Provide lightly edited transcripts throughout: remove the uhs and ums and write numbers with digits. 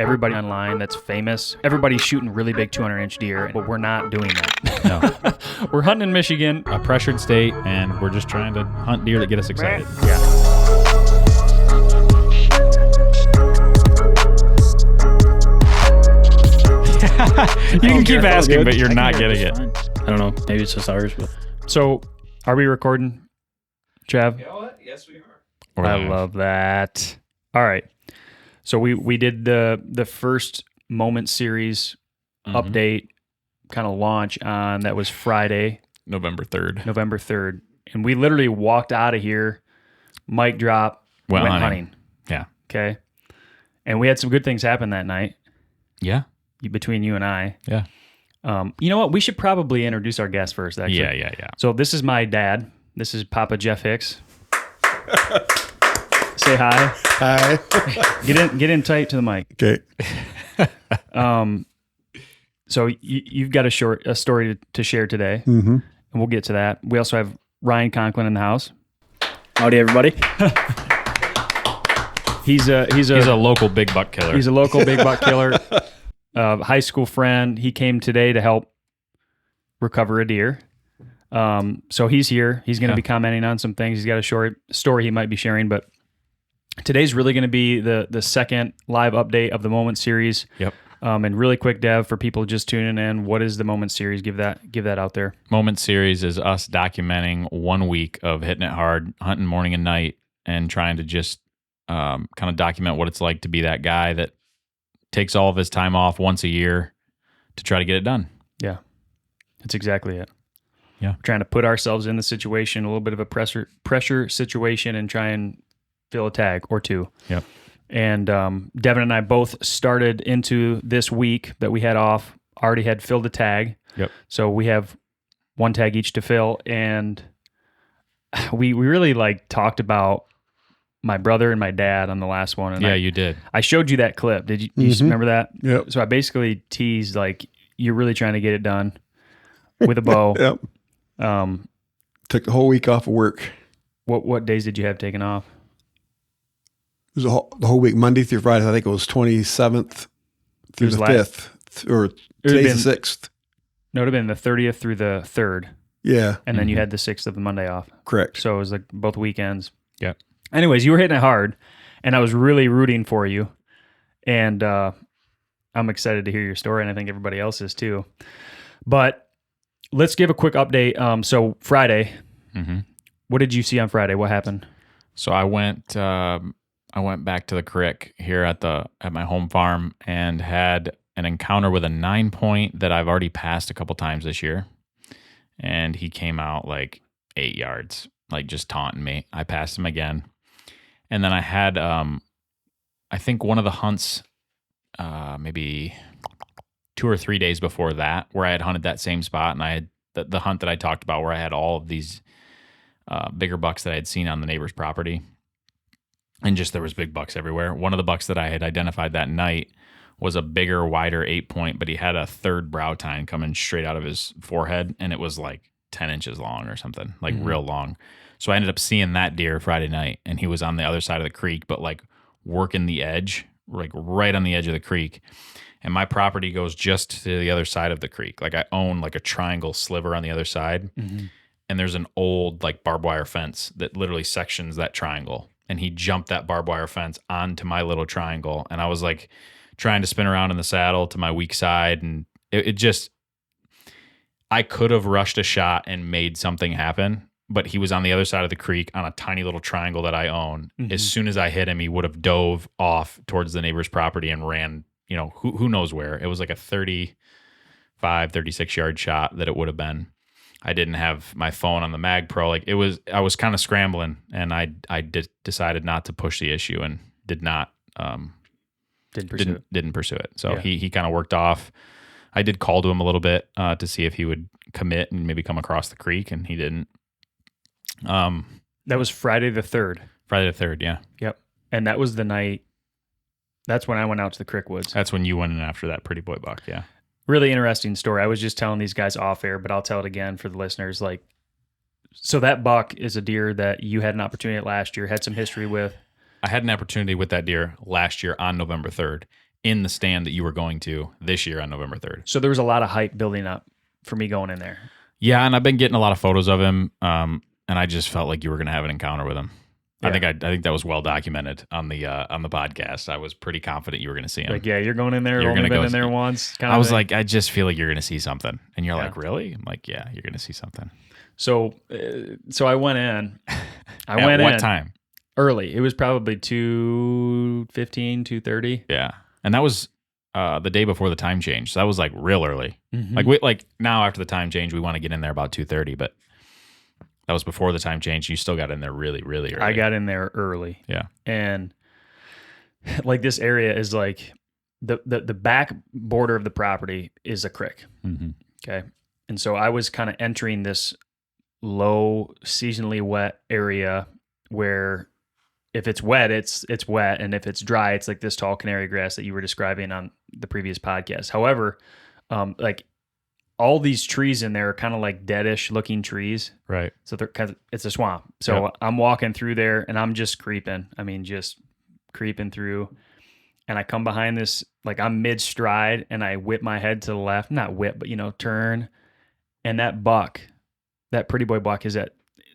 everybody online that's famous. Everybody's shooting really big 200-inch deer, but we're not doing that. No. We're hunting in Michigan. A pressured state, and we're just trying to hunt deer that get us excited. Yeah. You can keep asking, but you're not getting it. I don't know. Maybe it's just ours, but So, are we recording, Trav? Yes, we are. I love that. All right. So we did the first Moment series update kind of launch on, that was Friday, November 3rd. And we literally walked out of here, mic drop, went hunting. Yeah. Okay. And we had some good things happen that night Yeah. between you and I. Yeah. You know what? We should probably introduce our guest first, actually. Yeah. So this is my dad. This is Papa Jeff Hicks. Say hi. Hi. Get in tight to the mic. Okay. So you've got a story to share today, and we'll get to that. We also have Ryan Conklin in the house. howdy, everybody. He's a local big buck killer. He's a local big buck killer. High school friend. He came today to help recover a deer. So he's here. He's going to be commenting on some things. He's got a short story he might be sharing, but today's really going to be the second live update of the Moment series. Yep. And really quick, Dev, for people just tuning in, what is the Moment series? Give that out there. Moment series is us documenting 1 week of hitting it hard, hunting morning and night, and trying to just kind of document what it's like to be that guy that takes all of his time off once a year to try to get it done. Yeah, that's exactly it. Yeah. We're trying to put ourselves in the situation, a little bit of a pressure situation, and try and fill a tag or two. Yep. And Devin and I both started into this week that we had off, already had filled a tag. Yep. So we have one tag each to fill. And we really talked about my brother and my dad on the last one. And You did. I showed you that clip. Did you remember that? Yep. So I basically teased, you're really trying to get it done with a bow. Yep. Took the whole week off of work. What days did you have taken off? It was the whole week, Monday through Friday. I think it was 27th through the 5th, or today's the 6th. No, it would have been the 30th through the 3rd. Yeah. And then you had the 6th of the Monday off. Correct. So it was both weekends. Yeah. Anyways, you were hitting it hard, and I was really rooting for you. And I'm excited to hear your story, and I think everybody else is too. But let's give a quick update. So Friday, what did you see on Friday? What happened? So I went back to the creek here at my home farm and had an encounter with a 9-point that I've already passed a couple times this year. And he came out 8 yards, just taunting me. I passed him again. And then I had, I think one of the hunts, maybe 2 or 3 days before that, where I had hunted that same spot, and I had the hunt that I talked about where I had all of these bigger bucks that I had seen on the neighbor's property. And just there was big bucks everywhere. One of the bucks that I had identified that night was a bigger, wider 8-point, but he had a third brow tine coming straight out of his forehead, and it was 10 inches long or something, real long. So I ended up seeing that deer Friday night, and he was on the other side of the creek, but working the edge, right on the edge of the creek. And my property goes just to the other side of the creek. I own a triangle sliver on the other side, and there's an old barbed wire fence that literally sections that triangle. And he jumped that barbed wire fence onto my little triangle. And I was trying to spin around in the saddle to my weak side. And it just, I could have rushed a shot and made something happen, but he was on the other side of the creek on a tiny little triangle that I own. As soon as I hit him, he would have dove off towards the neighbor's property and ran, who knows where. It was a 35, 36 yard shot that it would have been. I didn't have my phone on the Mag Pro. I was kind of scrambling, and I decided not to push the issue and didn't pursue it. So he kind of worked off. I did call to him a little bit to see if he would commit and maybe come across the creek, and he didn't. That was Friday the 3rd. Friday the 3rd, yeah. Yep. And that was the night. That's when I went out to the Crickwoods. That's when you went in after that pretty boy buck, yeah. Really interesting story. I was just telling these guys off air, but I'll tell it again for the listeners. So that buck is a deer that you had an opportunity at last year, had some history with. I had an opportunity with that deer last year on November 3rd. in the stand that you were going to this year on November 3rd. So there was a lot of hype building up for me going in there. Yeah, and I've been getting a lot of photos of him, and I just felt like you were going to have an encounter with him. Yeah. I think that was well documented on the podcast. I was pretty confident you were going to see him. Like, yeah, you're going in there. You're only been in there once. I was like, I just feel like you're going to see something, and you're like, really? I'm like, yeah, you're going to see something. So I went in. At what time? Early. It was probably 2:15, 2:30. Yeah, and that was the day before the time change. So that was like real early. Mm-hmm. Like now after the time change, we want to get in there about 2:30, but that was before the time change. You still got in there really, really early. I got in there early. Yeah. And like this area is like the back border of the property is a creek. Mm-hmm. Okay. And so I was kind of entering this low seasonally wet area where if it's wet, it's wet. And if it's dry, it's like this tall canary grass that you were describing on the previous podcast. However, like all these trees in there are kind of like deadish looking trees. Right. So they're kind of, it's a swamp. So yep. I'm walking through there and I'm just creeping. I mean, just creeping through. And I come behind this, like I'm mid stride and I whip my head to the left, not whip, but turn. And that buck, that pretty boy buck is at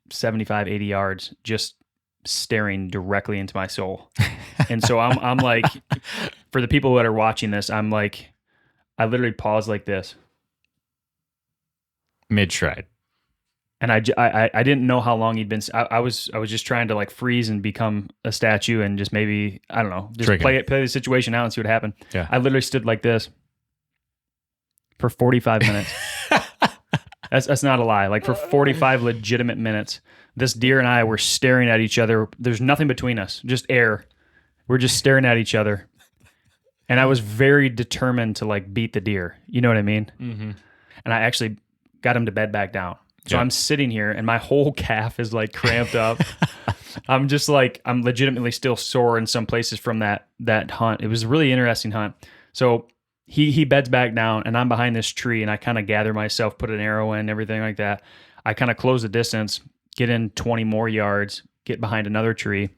75, 80 yards, just staring directly into my soul. And so I'm like, for the people that are watching this, I'm like, I literally pause like this. Mid stride. And I didn't know how long he'd been. I was just trying to like freeze and become a statue and just maybe, I don't know, just play the situation out and see what happened. Yeah. I literally stood like this for 45 minutes. That's not a lie. Like for 45 legitimate minutes, this deer and I were staring at each other. There's nothing between us, just air. We're just staring at each other. And I was very determined to like beat the deer. You know what I mean? Mm-hmm. And I actually got him to bed back down. So yep. I'm sitting here and my whole calf is like cramped up. I'm just like, I'm legitimately still sore in some places from that hunt. It was a really interesting hunt. So he beds back down and I'm behind this tree and I kind of gather myself, put an arrow in, everything like that. I kind of close the distance, get in 20 more yards, get behind another tree.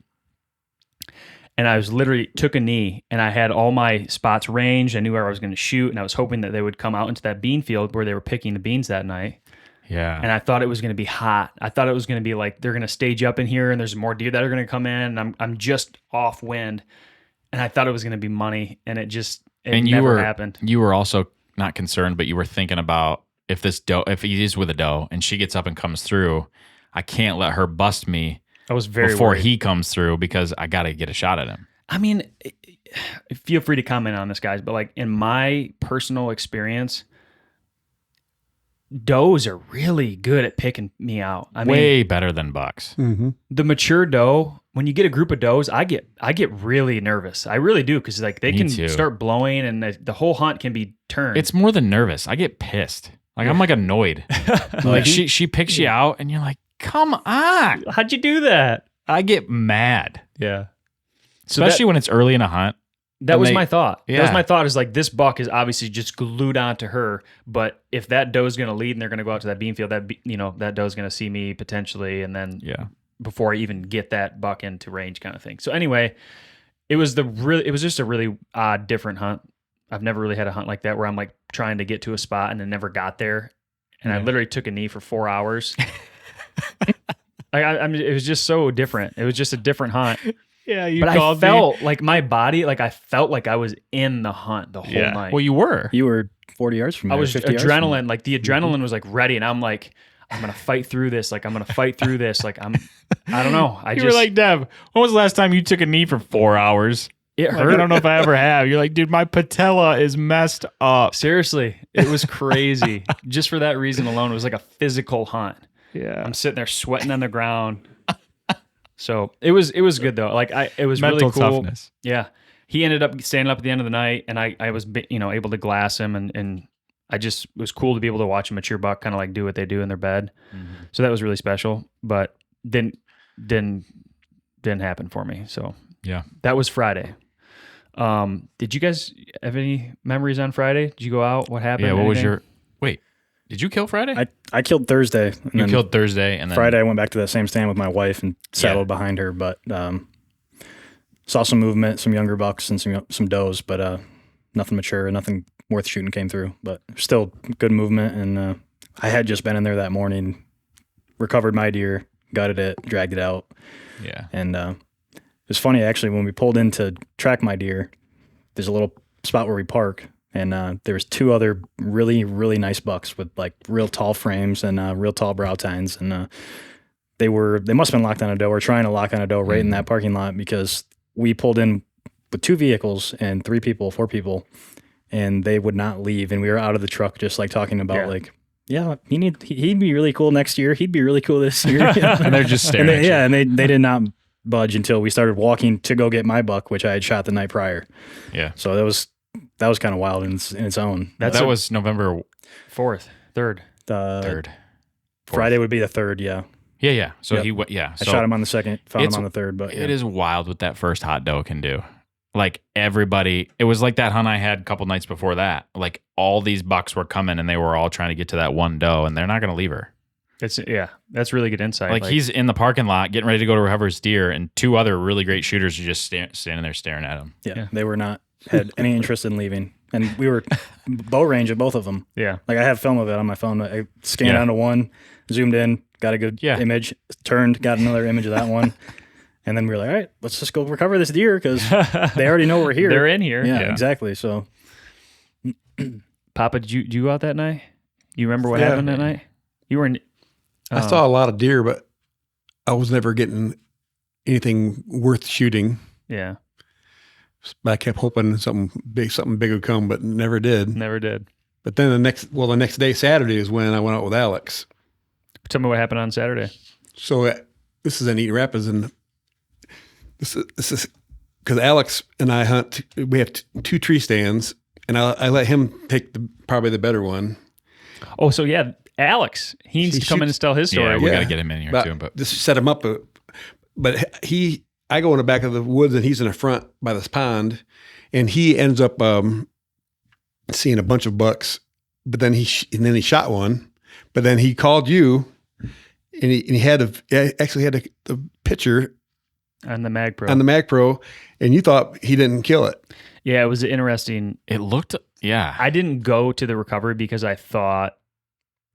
And I was literally took a knee and I had all my spots ranged. I knew where I was going to shoot and I was hoping that they would come out into that bean field where they were picking the beans that night. Yeah. And I thought it was going to be hot. I thought it was going to be like, they're going to stage up in here and there's more deer that are going to come in and I'm just off wind. And I thought it was going to be money and it never happened. You were also not concerned, but you were thinking about if he is with a doe and she gets up and comes through, I can't let her bust me. I was very before worried. He comes through because I got to get a shot at him. I mean, feel free to comment on this, guys, but like in my personal experience, does are really good at picking me out. I mean, way better than bucks. Mm-hmm. The mature doe, when you get a group of does, I get really nervous. I really do because like they can start blowing and the whole hunt can be turned. It's more than nervous. I get pissed. Like I'm like annoyed. Like she picks you out and you're like, come on. How'd you do that? I get mad. Yeah. Especially when it's early in a hunt. That was my thought. Yeah. That was my thought is like this buck is obviously just glued onto her, but if that doe's going to lead and they're going to go out to that bean field, that doe's going to see me potentially, and then before I even get that buck into range, kind of thing. So anyway, it was just a really odd, different hunt. I've never really had a hunt like that where I'm like trying to get to a spot and then never got there, and I literally took a knee for 4 hours. I mean, it was just so different. It was just a different hunt. Yeah, but I felt like my body, like I felt like I was in the hunt the whole night. Well, you were 40 yards from there. I was adrenaline, like the adrenaline was like ready, and I'm like, I'm gonna fight through this. Like I'm gonna fight through this. Like I don't know. You were like, Dev, when was the last time you took a knee for 4 hours? It hurt. I don't know if I ever have. You're like, dude, my patella is messed up. Seriously, it was crazy. Just for that reason alone, it was like a physical hunt. Yeah, I'm sitting there sweating on the ground. So it was good though. Like it was mental really cool. Toughness. Yeah, he ended up standing up at the end of the night, and I was able to glass him, and I just it was cool to be able to watch a mature buck kind of like do what they do in their bed. Mm-hmm. So that was really special. But didn't happen for me. So yeah, that was Friday. Did you guys have any memories on Friday? Did you go out? What happened? Yeah, what was your wait? Did you kill Friday? I killed Thursday. You killed Thursday, and then Friday I went back to the same stand with my wife and saddled behind her, but saw some movement, some younger bucks and some does, but nothing mature, nothing worth shooting came through, but still good movement. And I had just been in there that morning, recovered my deer, gutted it, dragged it out. Yeah. And it was funny, actually, when we pulled in to track my deer, there's a little spot where we park, and there was 2 other really, really nice bucks with like real tall frames and real tall brow tines. And they must have been locked on a doe or trying to lock on a doe right in that parking lot, because we pulled in with 2 vehicles and 4 people, and they would not leave. And we were out of the truck just like talking about he'd be really cool next year. He'd be really cool this year. And they're just staring at you. And they did not budge until we started walking to go get my buck, which I had shot the night prior. Yeah. So that was kind of wild in its own. That was November 4th, 3rd. 3rd. Friday would be the 3rd, yeah. Yeah. So Yep. he went, yeah. I shot him on the 2nd, found him on the 3rd, but it is wild what that first hot doe can do. Like everybody, it was like that hunt I had a couple nights before that. Like all these bucks were coming and they were all trying to get to that one doe, and they're not going to leave her. That's really good insight. Like he's in the parking lot getting ready to go to recover his deer, and 2 other really great shooters are just standing there staring at him. Yeah, they were not had any interest in leaving. And we were bow range at both of them. Yeah. Like I have film of it on my phone. I scanned onto one, zoomed in, got a good image, turned, got another image of that one. And then we were like, all right, let's just go recover this deer because they already know we're here. They're in here. Yeah, exactly. So, Papa, did you go out that night? You remember what happened that night? You were in. I saw a lot of deer, but I was never getting anything worth shooting. Yeah. But I kept hoping something big would come, but never did. Never did. But then the next day, Saturday, is when I went out with Alex. Tell me what happened on Saturday. So this is in Eaton Rapids, and this is because Alex and I hunt. We have 2 tree stands, and I let him take probably the better one. Oh, so yeah, Alex. He needs to come in and tell his story. Yeah, we got to get him in here too. But just set him up. But I go in the back of the woods, and he's in the front by this pond, and he ends up seeing a bunch of bucks. But then he shot one. But then he called you, and he had the picture on the Mag Pro. And you thought he didn't kill it. Yeah, it was interesting. It looked. Yeah, I didn't go to the recovery because I thought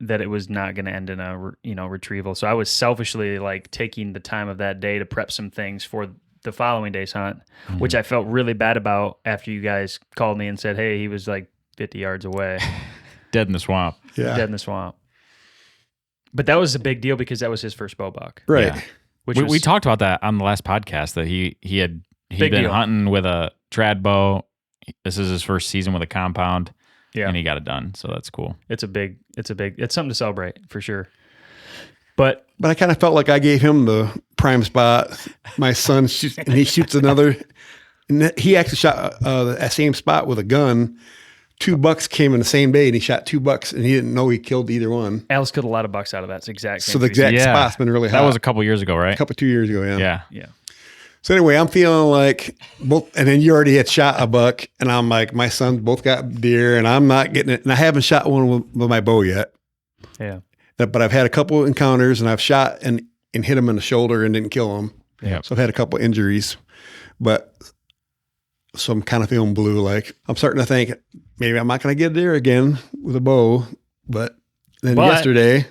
that it was not going to end in a retrieval. So I was selfishly like taking the time of that day to prep some things for the following day's hunt, which I felt really bad about after you guys called me and said, hey, he was like 50 yards away. Dead in the swamp. Yeah. Dead in the swamp. But that was a big deal because that was his first bow buck. Right. Yeah. We talked about that on the last podcast, that he'd been hunting with a trad bow. This is his first season with a compound. Yeah. And he got it done. So that's cool. It's something to celebrate for sure. But I kind of felt like I gave him the prime spot. My son shoots, and he shoots another. And he actually shot that same spot with a gun. 2 bucks came in the same day, and he shot 2 bucks, and he didn't know he killed either one. Alex killed a lot of bucks out of that. Exact same. So the exact spot's been really hot. That was a couple years ago, right? 2 years ago, yeah. Yeah. So anyway, I'm feeling like both, and then you already had shot a buck, and I'm like, my sons both got deer, and I'm not getting it, and I haven't shot one with my bow yet. Yeah. But I've had a couple encounters, and I've shot and hit him in the shoulder and didn't kill him. Yeah. So I've had a couple injuries, so I'm kind of feeling blue. Like I'm starting to think maybe I'm not going to get there again with a bow. But then yesterday,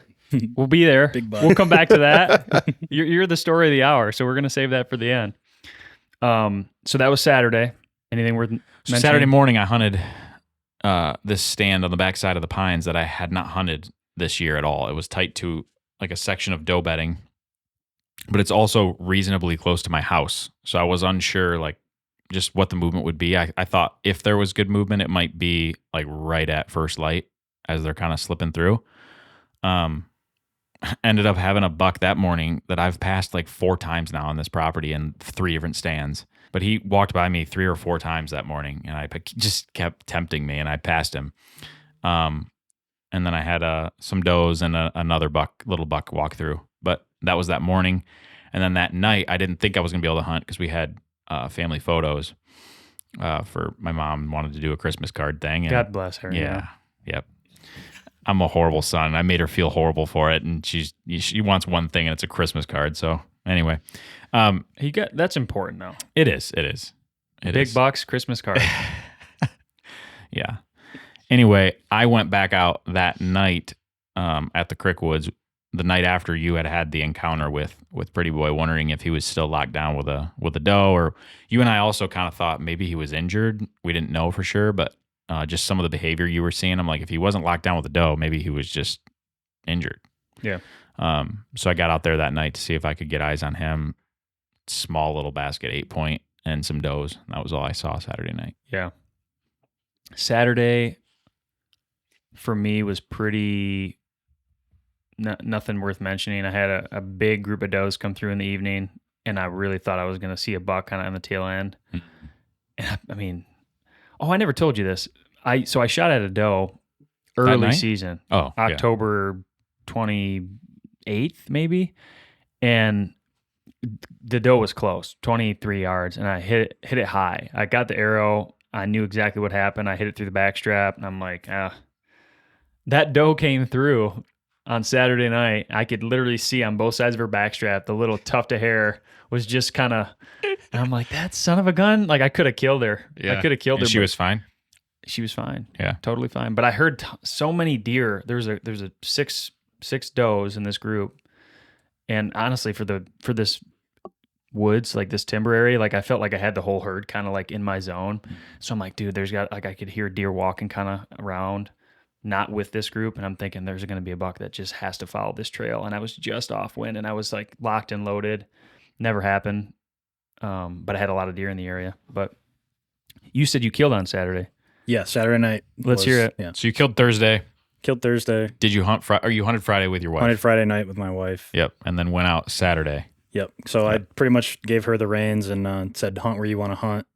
we'll be there. Big buck. We'll come back to that. You're the story of the hour, so we're going to save that for the end. So that was Saturday. Anything worth mentioning? Saturday morning, I hunted this stand on the backside of the pines that I had not hunted this year at all. It was tight to like a section of doe bedding, but it's also reasonably close to my house. So I was unsure like just what the movement would be. I thought if there was good movement, it might be like right at first light as they're kind of slipping through. Ended up having a buck that morning that I've passed like 4 times now on this property in 3 different stands. But he walked by me 3 or 4 times that morning, and I just kept tempting me, and I passed him. And then I had some does and another little buck walk through. But that was that morning. And then that night, I didn't think I was going to be able to hunt because we had family photos for my mom wanted to do a Christmas card thing. And God bless her. Yeah. Yep. I'm a horrible son. I made her feel horrible for it, and she wants one thing, and it's a Christmas card. So anyway, that's important though. It is. Big bucks, Christmas card. Yeah. Anyway, I went back out that night at the Crickwoods the night after you had the encounter with Pretty Boy, wondering if he was still locked down with a doe, or you and I also kind of thought maybe he was injured. We didn't know for sure, but just some of the behavior you were seeing, I'm like, if he wasn't locked down with a doe, maybe he was just injured. Yeah. So I got out there that night to see if I could get eyes on him. Small little basket, 8-point, and some does. That was all I saw Saturday night. Yeah. Saturday for me was pretty nothing worth mentioning. I had a big group of does come through in the evening, and I really thought I was going to see a buck kind of on the tail end. And I mean, I never told you this. I shot at a doe early season. Oh, October 28th maybe, and the doe was close, 23 yards, and I hit it high. I got the arrow. I knew exactly what happened. I hit it through the backstrap, and I'm like, that doe came through on Saturday night. I could literally see on both sides of her backstrap, the little tuft of hair was just kind of, and I'm like, that son of a gun. Like, I could have killed her. Yeah. I could have killed her. She was fine? She was fine. Yeah. Totally fine. But I heard so many deer. There's a six does in this group. And honestly, for this woods, like this timber area, like I felt like I had the whole herd kind of like in my zone. So I'm like, dude, I could hear deer walking kind of around, not with this group. And I'm thinking there's going to be a buck that just has to follow this trail. And I was just off wind, and I was like locked and loaded. Never happened. But I had a lot of deer in the area. But you said you killed on Saturday. Yeah, Saturday night. Let's hear it. Yeah. So you killed Thursday. Killed Thursday. Did you hunt Friday? Or you hunted Friday with your wife? Hunted Friday night with my wife. Yep. And then went out Saturday. Yep. So I pretty much gave her the reins and said, hunt where you want to hunt.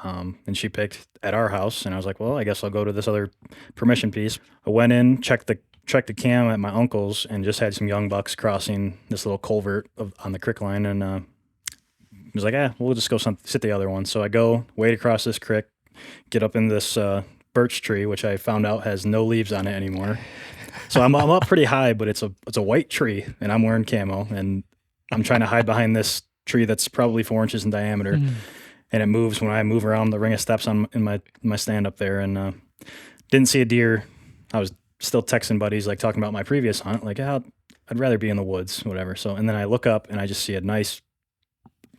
And she picked at our house. And I was like, well, I guess I'll go to this other permission piece. I went in, checked the cam at my uncle's, and just had some young bucks crossing this little culvert on the creek line. And I was like, we'll just go sit the other one. So I go, wade across this creek, get up in this birch tree, which I found out has no leaves on it anymore. So I'm up pretty high, but it's a white tree, and I'm wearing camo, and I'm trying to hide behind this tree that's probably 4 inches in diameter, and it moves when I move around the ring of steps in my stand up there, and didn't see a deer. I was still texting buddies, like talking about my previous hunt, like, I'd rather be in the woods, whatever. So, and then I look up and I just see a nice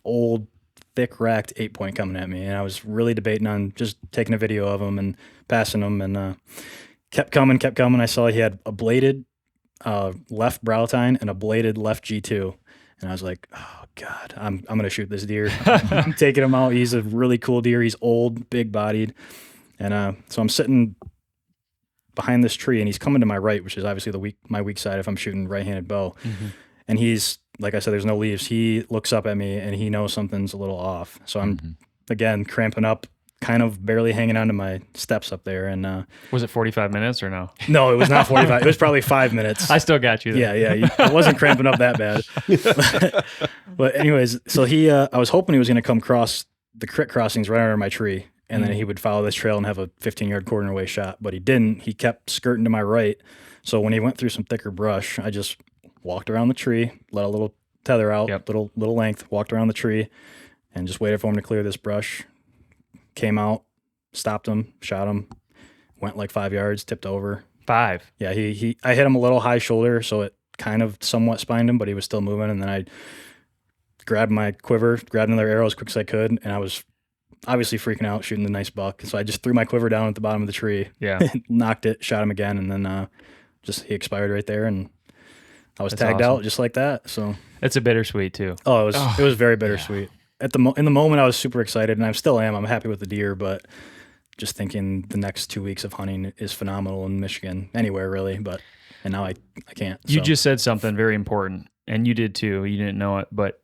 old thick racked 8-point coming at me, and I was really debating on just taking a video of him and passing him, and kept coming. I saw he had a bladed left brow tine and a bladed left G2, and I was like, oh god, I'm gonna shoot this deer. I'm taking him out. He's a really cool deer. He's old, big bodied, and so I'm sitting behind this tree, and he's coming to my right, which is obviously my weak side if I'm shooting right-handed bow. And he's, like I said, there's no leaves. He looks up at me, and he knows something's a little off. So I'm, again, cramping up, kind of barely hanging onto my steps up there. And was it 45 minutes or no? No, it was not 45. It was probably 5 minutes. I still got you there. Yeah. I wasn't cramping up that bad. But anyways, so I was hoping he was going to come cross the creek crossings right under my tree, and then he would follow this trail and have a 15-yard quarter away shot. But he didn't. He kept skirting to my right. So when he went through some thicker brush, I just walked around the tree, let a little tether out, little length, walked around the tree, and just waited for him to clear this brush. Came out, stopped him, shot him, went like 5 yards, tipped over. 5? Yeah, I hit him a little high shoulder, so it kind of somewhat spined him, but he was still moving. And then I grabbed my quiver, grabbed another arrow as quick as I could, and I was obviously freaking out, shooting the nice buck. So I just threw my quiver down at the bottom of the tree, knocked it, shot him again, and then he expired right there, and I was tagged out just like that. So it's a bittersweet too. Oh, it was very bittersweet. Yeah. In the moment, I was super excited, and I still am. I'm happy with the deer, but just thinking the next 2 weeks of hunting is phenomenal in Michigan, anywhere really. And now I can't. You just said something very important, and you did too. You didn't know it, but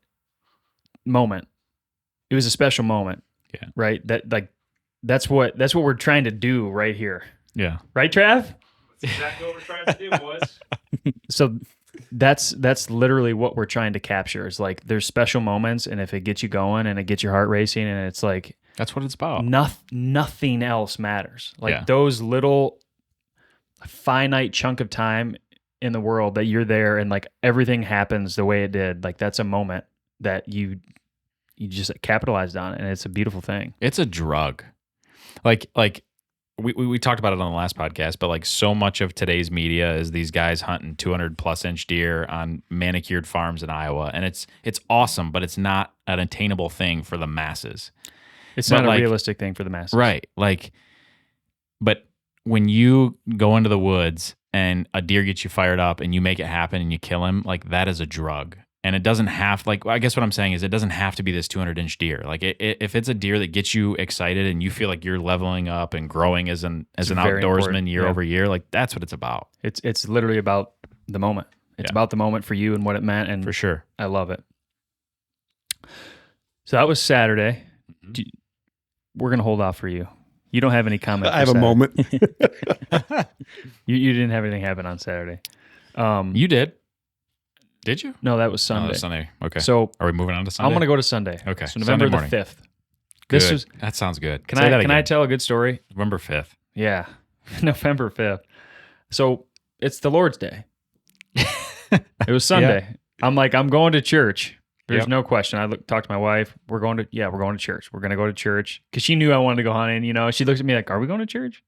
moment. It was a special moment. Yeah. Right. That's what we're trying to do right here. Yeah. Right, Trav? That's exactly what we're trying to do, boys. So that's literally what we're trying to capture. Is like there's special moments, and if it gets you going and it gets your heart racing, and it's like that's what it's about. Nothing else matters. Like those little finite chunk of time in the world that you're there, and like everything happens the way it did. Like that's a moment that you just capitalized on, and it's a beautiful thing. It's a drug. Like we talked about it on the last podcast, but like so much of today's media is these guys hunting 200+ inch deer on manicured farms in Iowa, and it's awesome, but it's not an attainable thing for the masses. It's But not like- a realistic thing for the masses. Right. Like, but when you go into the woods and a deer gets you fired up and you make it happen and you kill him, like that is a drug. And it doesn't have, like, I guess what I'm saying is it doesn't have to be this 200-inch deer. Like, if it's a deer that gets you excited and you feel like you're leveling up and growing as an very outdoorsman important, year yeah. over year, like that's what it's about. It's literally about the moment. It's Yeah. about the moment for you and what it meant, and For sure. I love it. So that was Saturday. We're gonna hold off for you. You don't have any comment. I have for a Saturday. moment. You didn't have anything happen on Saturday. You did? Did you? No, that was No, Sunday. that's Sunday. Okay. So Are we moving on to Sunday? I'm gonna go to Sunday. Okay, So Sunday November morning. the 5th. Good. This was. That sounds good. Can Say that I again. tell a good story? November 5th. Yeah, November 5th. So it's the Lord's Day. It was Sunday. I'm like, I'm going to church. There's Yep. no question. I talked to my wife. We're going to church. We're going to go to church because she knew I wanted to go hunting. You know, she looks at me like, "Are we going to church?"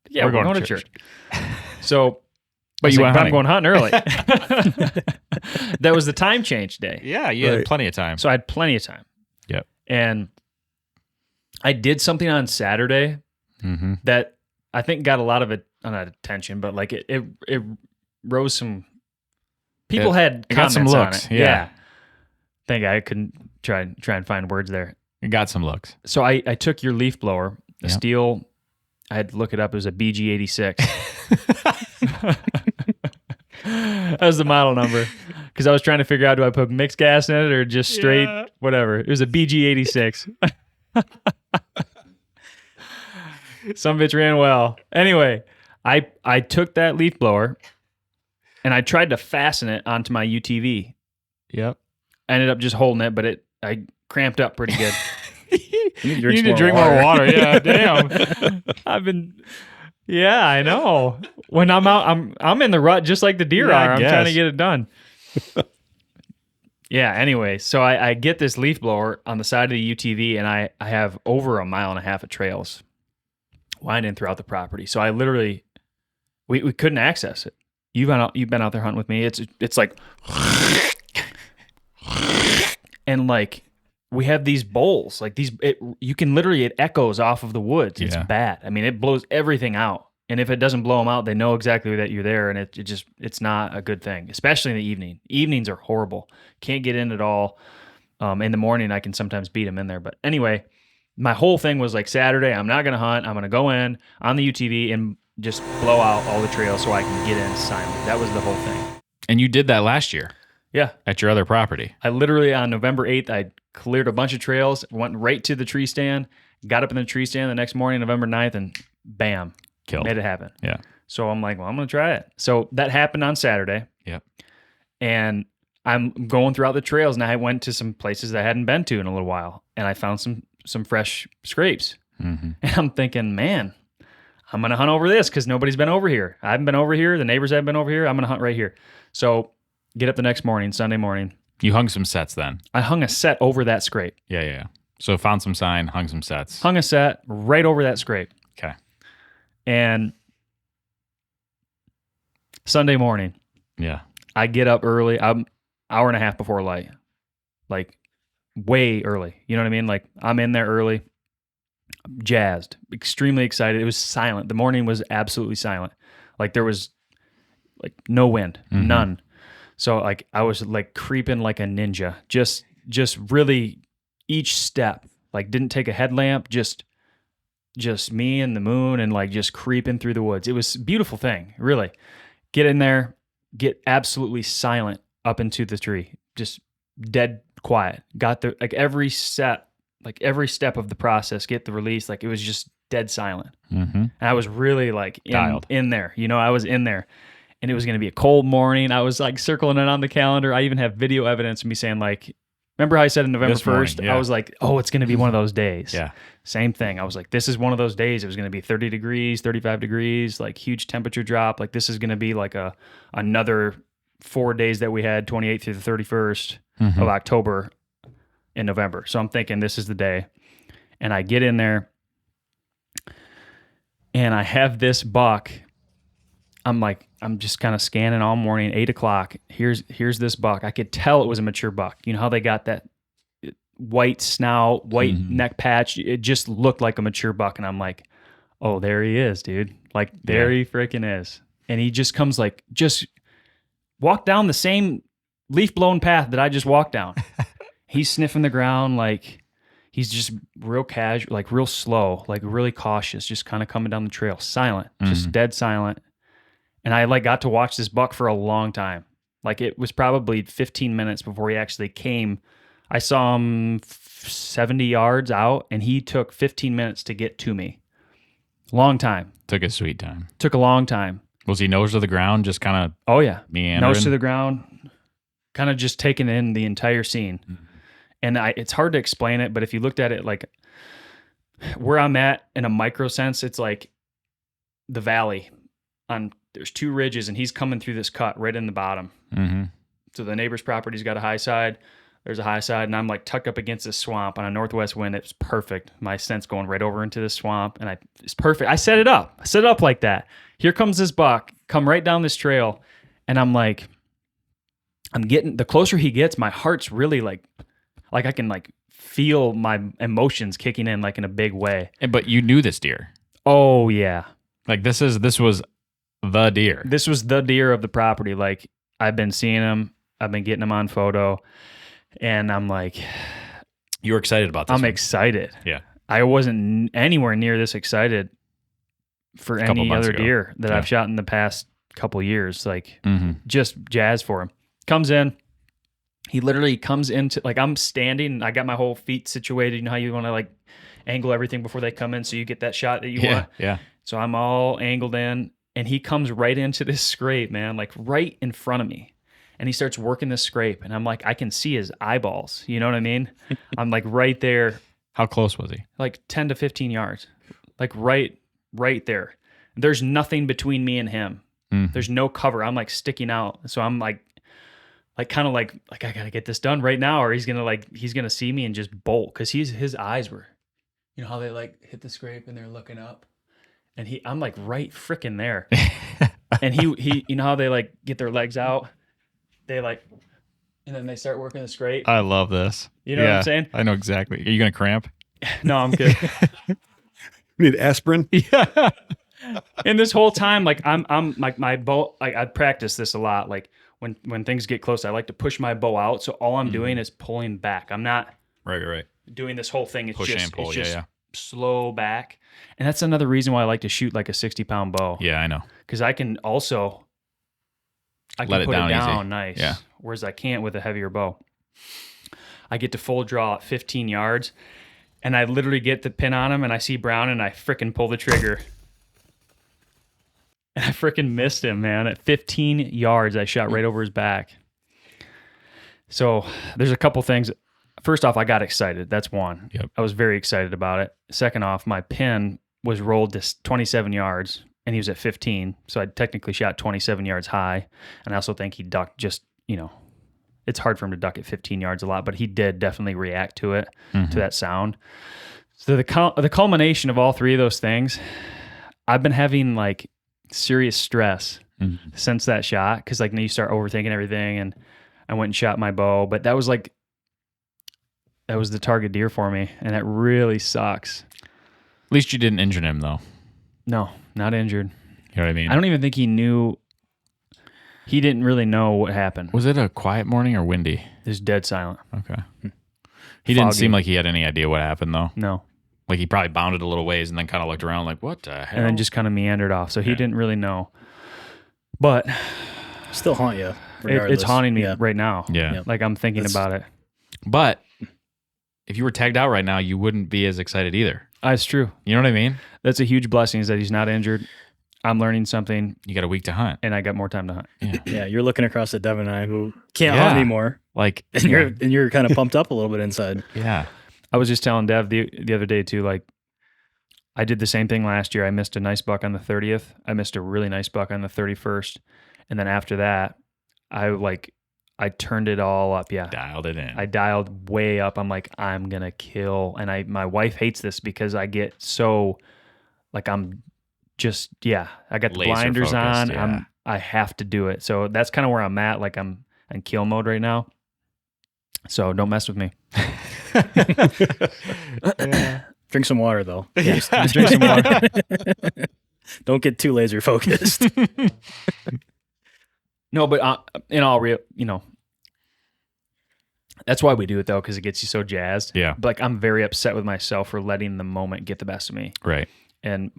Yeah, we're going to church. So, But I you said, went "But I'm going hunting early. hunting. That was the time change day. Yeah, you had Right. plenty of time. So I had plenty of time. Yep. And I did something on Saturday Mm-hmm. that I think got a lot of it, not attention, but like it rose some. People had it got comments some on looks, it. yeah. Think I couldn't try and find words there. You got some looks. So I took your leaf blower, a Yep. steel. I had to look it up. It was a BG86. That was the model number because I was trying to figure out, do I put mixed gas in it or just straight Yeah. whatever. It was a BG86. Some bitch ran well. Anyway, I took that leaf blower and I tried to fasten it onto my UTV. Yep. I ended up just holding it, but I cramped up pretty good. You need to drink more water. Yeah, damn. Yeah, I know. When I'm out, I'm in the rut just like the deer Yeah, I are. I'm trying to guess. get it done. Yeah, anyway, so I get this leaf blower on the side of the UTV and I have over 1.5 miles of trails winding throughout the property. So I literally we couldn't access it. You've been out there hunting with me. It's like and like we have these bowls, like these you can literally, it echoes off of the woods. It's Yeah. bad. I mean, it blows everything out. And if it doesn't blow them out, they know exactly that you're there, and it's not a good thing, especially in the evening. Evenings are horrible. Can't get in at all. In the morning, I can sometimes beat them in there. But anyway, my whole thing was like Saturday, I'm not going to hunt. I'm going to go in on the UTV and just blow out all the trails so I can get in silent. That was the whole thing. And you did that last year Yeah. at your other property. I literally, on November 8th, I cleared a bunch of trails, went right to the tree stand, got up in the tree stand the next morning, November 9th, and bam, Killed. made it happen. Yeah. So I'm like, well, I'm going to try it. So that happened on Saturday. Yep. And I'm going throughout the trails, and I went to some places that I hadn't been to in a little while, and I found some fresh scrapes. Mm-hmm. And I'm thinking, man, I'm going to hunt over this because nobody's been over here. I haven't been over here. The neighbors haven't been over here. I'm going to hunt right here. So get up the next morning, Sunday morning. You hung some sets then. I hung a set over that scrape. Yeah. So found some sign, hung some sets. Hung a set right over that scrape. Okay. And Sunday morning, Yeah. I get up early. I'm hour and a half before light, like way early. You know what I mean? Like I'm in there early, jazzed, extremely excited. It was silent. The morning was absolutely silent. Like there was like no wind, Mhm. none. So like I was like creeping like a ninja, just really each step, like didn't take a headlamp, just me and the moon and like just creeping through the woods. It was a beautiful thing, really. Get in there, get absolutely silent up into the tree, just dead quiet. Got the like every step of the process, get the release, like it was just dead silent. Mm-hmm. And I was really like Dialed. in there, I was in there. And it was going to be a cold morning. I was like circling it on the calendar. I even have video evidence of me saying like, remember how I said in November This morning, 1st, yeah. I was like, oh, it's going to be one of those days. Yeah. Same thing. I was like, this is one of those days. It was going to be 30 degrees, 35 degrees, like huge temperature drop. Like this is going to be like another 4 days that we had, 28th through the 31st Mm-hmm. of October in November. So I'm thinking this is the day. And I get in there And I have this buck. I'm just kind of scanning all morning, 8 o'clock. Here's this buck. I could tell it was a mature buck. You know how they got that white snout, white neck patch? It just looked like a mature buck. And I'm like, oh, there he is, dude. Like, there he freaking is. And he just comes just walk down the same leaf-blown path that I just walked down. He's sniffing the ground like he's just real casual, like real slow, like really cautious, just kind of coming down the trail, silent, just dead silent. And I got to watch this buck for a long time. Like it was probably 15 minutes before he actually came. I saw him 70 yards out, and he took 15 minutes to get to me. Long time. Took a sweet time. Took a long time. Was he nose to the ground, just kind of Oh, yeah. meandering? Nose to the ground, kind of just taking in the entire scene. And it's hard to explain it, but if you looked at it like where I'm at in a micro sense, it's like the valley. There's 2 ridges, and he's coming through this cut right in the bottom. So the neighbor's property's got a high side. There's a high side, and I'm like tucked up against this swamp on a northwest wind. It's perfect. My scent's going right over into this swamp, and it's perfect. I set it up like that. Here comes this buck, come right down this trail, and I'm like, the closer he gets, my heart's really like I can like feel my emotions kicking in like in a big way. But you knew this deer. Oh yeah. Like this was the deer. This was the deer of the property. Like I've been seeing him, I've been getting him on photo, and I'm like, You were excited about this. I'm one. excited. Yeah. I wasn't anywhere near this excited for any other deer that I've shot in the past couple years. Like just jazz for him. Comes in. He literally comes into, like, I'm standing, I got my whole feet situated. You know how you want to like angle everything before they come in so you get that shot that you want? Yeah. So I'm all angled in, and he comes right into this scrape, man, like right in front of me. And he starts working this scrape, and I'm like, I can see his eyeballs. You know what I mean? I'm like right there. How close was he? Like 10 to 15 yards. Like right there. There's nothing between me and him. There's no cover. I'm like sticking out. So I'm like kind of like I gotta get this done right now, or he's gonna see me and just bolt, because his eyes were, you know how they like hit the scrape and they're looking up, and I'm like right freaking there, and he you know how they like get their legs out, they like, and then they start working the scrape. I love this. You know what I'm saying? I know exactly. Are you gonna cramp? No, I'm good. We need aspirin. Yeah. And this whole time, like I'm like my bow, like I practice this a lot. Like when things get close, I like to push my bow out. So all I'm doing is pulling back. I'm not Right. doing this whole thing. It's Push just, and pull. it's just Yeah. slow back. And that's another reason why I like to shoot like a 60-pound bow. Yeah, I know. Because I can Let put it it down down easy. nice. Yeah. Whereas I can't with a heavier bow. I get to full draw at 15 yards, and I literally get the pin on him, and I see brown, and I frickin' pull the trigger. And I frickin' missed him, man. At 15 yards, I shot right over his back. So there's a couple things. First off, I got excited. That's one. Yep. I was very excited about it. Second off, my pin was rolled to 27 yards, and he was at 15. So I technically shot 27 yards high. And I also think he ducked just, it's hard for him to duck at 15 yards a lot, but he did definitely react to it, to that sound. So the culmination of all three of those things, I've been having like serious stress since that shot, because like now you start overthinking everything, and I went and shot my bow, but that was the target deer for me, and that really sucks. At least you didn't injure him, though. No, not injured. You know what I mean? I don't even think he knew. He didn't really know what happened. Was it a quiet morning or windy? It was dead silent. Okay. He didn't Foggy. seem like he had any idea what happened, though. No. Like he probably bounded a little ways and then kind of looked around like, what the hell? And then just kind of meandered off. So he didn't really know. But Still haunt you. Regardless. it's haunting me Yeah. right now. Yeah. Like I'm thinking about it. But if you were tagged out right now, you wouldn't be as excited either. It's true. You know what I mean? That's a huge blessing, is that he's not injured. I'm learning something, You got a week to hunt. and I got more time to hunt. Yeah. Yeah, you're looking across at Devin and I, who can't Yeah. hunt anymore, Like, and you're kind of pumped up a little bit inside. yeah. I was just telling Dev the other day too, like I did the same thing last year. I missed a nice buck on the 30th. I missed a really nice buck on the 31st. And then after that, I turned it all up. Yeah. Dialed it in. I dialed way up. I'm like, I'm going to kill. And my wife hates this because I get so like I'm I got the Laser blinders focused, on. yeah. I have to do it. So that's kind of where I'm at. Like I'm in kill mode right now. So don't mess with me. Drink some water though. Yeah, drink some water. Don't get too laser focused. No, but in all real, that's why we do it though, because it gets you so jazzed. Yeah. But like I'm very upset with myself for letting the moment get the best of me. Right. And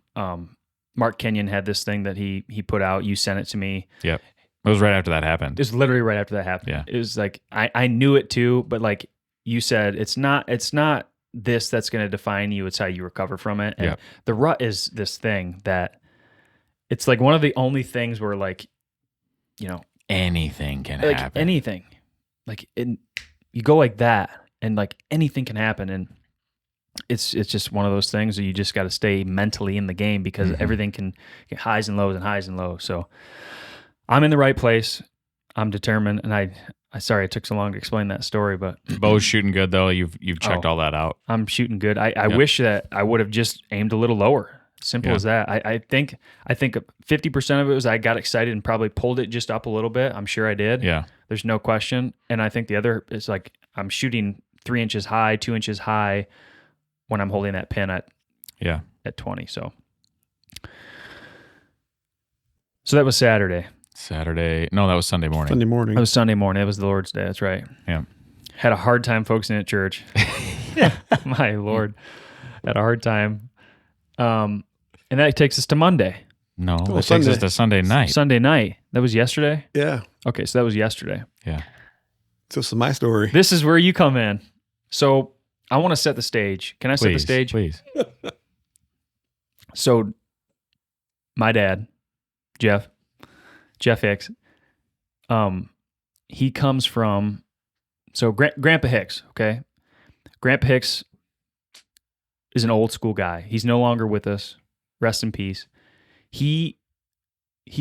Mark Kenyon had this thing that he put out. You sent it to me. Yep. It was right after that happened. It was literally right after that happened. Yeah. It was like I knew it too, but like you said, it's not this that's going to define you. It's how you recover from it. And Yep. the rut is this thing that it's like one of the only things where like, Anything can like happen. anything, like you go like that and like anything can happen. And it's just one of those things that you just got to stay mentally in the game because everything can get highs and lows and highs and lows. So I'm in the right place. I'm determined. And I sorry it took so long to explain that story, but Bow's shooting good though. You've checked all that out. I'm shooting good. I wish that I would have just aimed a little lower. Simple as that. I think 50% of it was I got excited and probably pulled it just up a little bit. I'm sure I did. Yeah. There's no question. And I think the other is like I'm shooting 3 inches high, 2 inches high when I'm holding that pin at 20. So that was Saturday. No, that was Sunday morning. Sunday morning. It was Sunday morning. It was the Lord's Day. That's right. Yeah. Had a hard time focusing at church. My Lord. Had a hard time. And that takes us to Monday. No, that takes Sunday. us to Sunday night. Sunday night. That was yesterday? Yeah. Okay, so that was yesterday. Yeah. So this is my story. This is where you come in. So I want to set the stage. Can I set the stage? Please. So my dad, Jeff Hicks, he comes from, Grandpa Hicks, okay? Grandpa Hicks is an old school guy. He's no longer with us. Rest in peace. He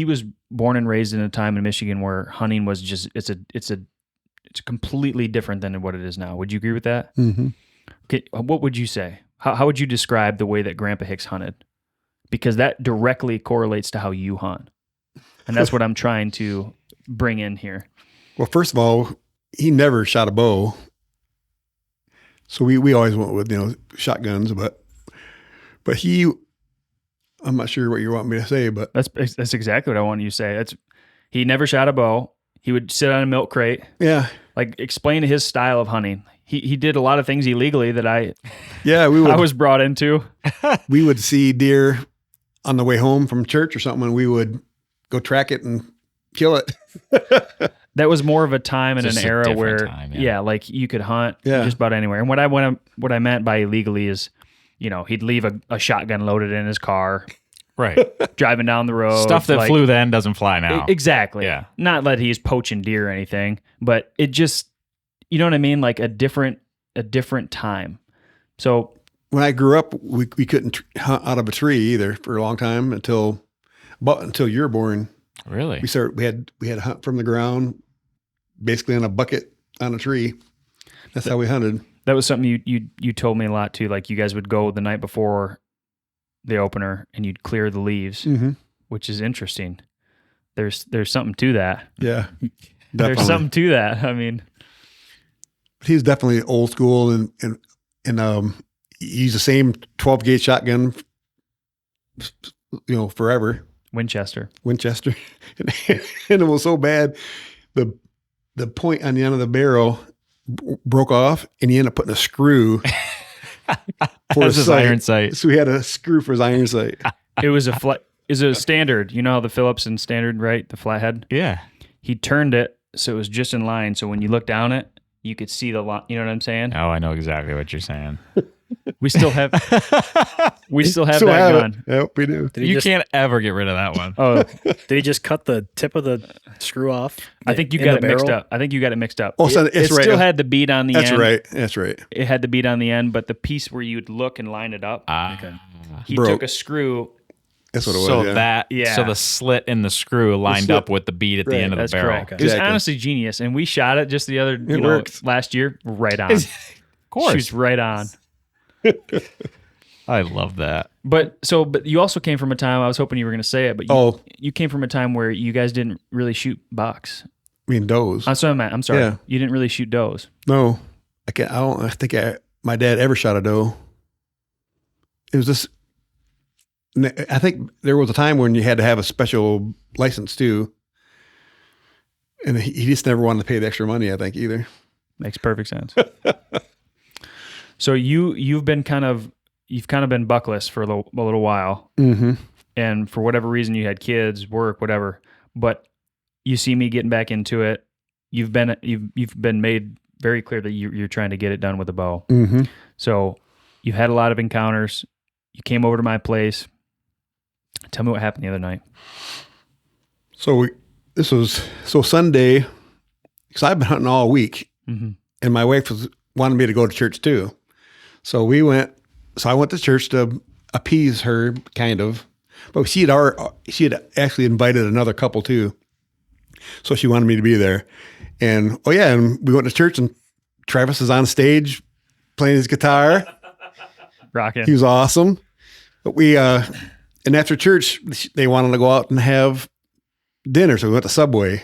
was born and raised in a time in Michigan where hunting was just it's completely different than what it is now. Would you agree with that? Mm-hmm. Okay, what would you say? How would you describe the way that Grandpa Hicks hunted? Because that directly correlates to how you hunt. And that's what I'm trying to bring in here. Well, first of all, he never shot a bow. So we always went with, shotguns, but he, I'm not sure what you want me to say, but That's exactly what I wanted you to say. He never shot a bow. He would sit on a milk crate. yeah. Like explain his style of hunting. He did a lot of things illegally that I was brought into. we would see deer on the way home from church or something, and we would go track it and kill it. That was more of a time and Just an a era different where, time, yeah. like you could hunt Yeah. just about anywhere. And what I meant by illegally is, he'd leave a shotgun loaded in his car, Right. driving down the road. Stuff that like- flew then doesn't fly now. Exactly. Yeah. Not that he's poaching deer or anything, but it just, you know what I mean? Like a different time. So When I grew up, we couldn't hunt out of a tree either for a long time until you were born. Really? We had to hunt from the ground, basically on a bucket on a tree. That's how we hunted. that was something you told me a lot too. Like you guys would go the night before the opener and you'd clear the leaves, Mm-hmm. which is interesting. There's something to that. Yeah, There's definitely. something to that. I mean, He's definitely old school and he used the same 12 gauge shotgun, forever. Winchester. Winchester, and it was so bad, the point on the end of the barrel broke off, and he ended up putting a screw for That's his iron sight. So he had a screw for his iron sight. It was a standard. You know how the Phillips and standard, right? The flathead. Yeah. He turned it so it was just in line. So when you look down it, you could see the line. You know what I'm saying? Oh, I know exactly what you're saying. We still have that gun. Yep, we do. Did he You just, can't ever get rid of that one. Oh, did he just cut the tip of the screw off? I think you in got the it mixed barrel? up. I think you got it mixed up. Oh, so it it's right. still had the bead on the That's end. right. That's right. It had the bead on the end, but the piece where you'd look and line it up, he Broke. took a screw. That's what it was. So yeah. so the slit in the screw lined slit. up with the bead at the Right, end of That's the barrel. correct. It was Exactly. honestly genius, and we shot it just the other, worked. last year, right on. Of course. Shoots right on. I love that. But you also came from a time, I was hoping you were going to say it, but you came from a time where you guys didn't really shoot bucks. I mean, does. I'm sorry. Yeah. You didn't really shoot does. No, I think my dad ever shot a doe. It was just, I think there was a time when you had to have a special license too. And he just never wanted to pay the extra money, I think, either. Makes perfect sense. So you've kind of been buckless for a little while. Mm-hmm. And for whatever reason, you had kids, work, whatever. But you see me getting back into it. You've been made very clear that you're trying to get it done with a bow. Mm-hmm. So you've had a lot of encounters. You came over to my place. Tell me what happened the other night. So this was Sunday, because I've been hunting all week, and my wife wanted me to go to church too. So I went to church to appease her, kind of. But she had actually invited another couple too. So she wanted me to be there. And and we went to church, and Travis is on stage playing his guitar. Rocking. He was awesome. But and after church, they wanted to go out and have dinner. So we went to Subway.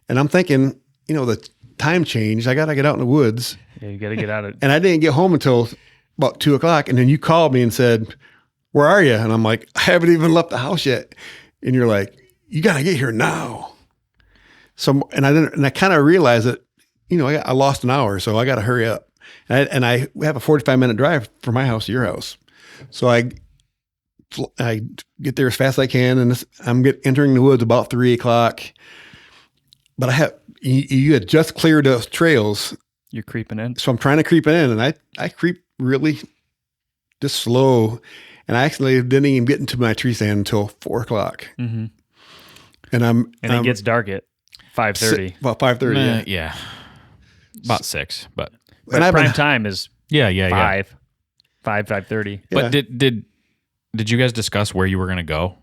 And I'm thinking, the time changed. I got to get out in the woods. Yeah, you got to get out of it. And I didn't get home until about 2:00. And then you called me and said, "Where are you?" And I'm like, "I haven't even left the house yet." And you're like, "You got to get here now." So, and I kind of realized that, I lost an hour, so I got to hurry up. And I have a 45-minute drive from my house to your house. So I get there as fast as I can, and I'm entering the woods about 3:00. But you had just cleared those trails. You're creeping in. So I'm trying to creep in, and I creep really just slow. And I actually didn't even get into my tree stand until 4:00. Mm-hmm. And it gets dark at 5:30. About 5:30. Yeah. About 6, but And prime time is yeah. 5:30. But did you guys discuss where you were going to go?